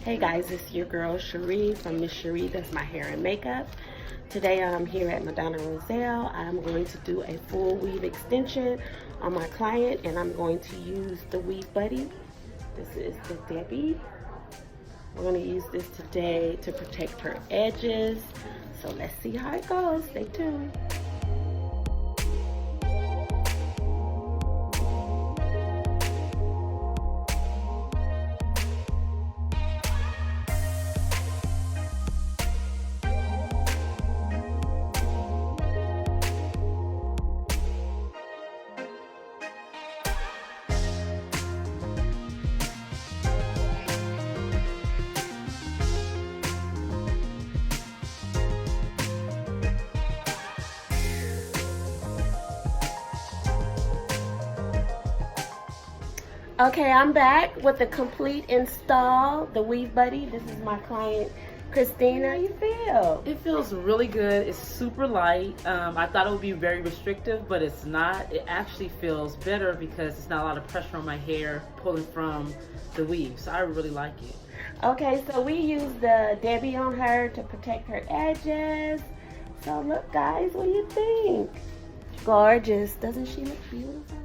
Hey guys, it's your girl Cherie from Miss Cherie Does My Hair and Makeup. Today I'm here at Madonna Roselle. I'm going to do a full weave extension on my client, and I'm going to use the Weave Buddy. This is the Debbie. We're going to use this today to protect her edges. So let's see how it goes. Stay tuned. Okay, I'm back with the complete install, the Weave Buddy. This is my client, Christina. How you feel? It feels really good. It's super light. I thought it would be very restrictive, but it's not. It actually feels better because it's not a lot of pressure on my hair pulling from the weave. So I really like it. Okay, so we use the Debbie on her to protect her edges. So look guys, what do you think? Gorgeous. Doesn't she look beautiful?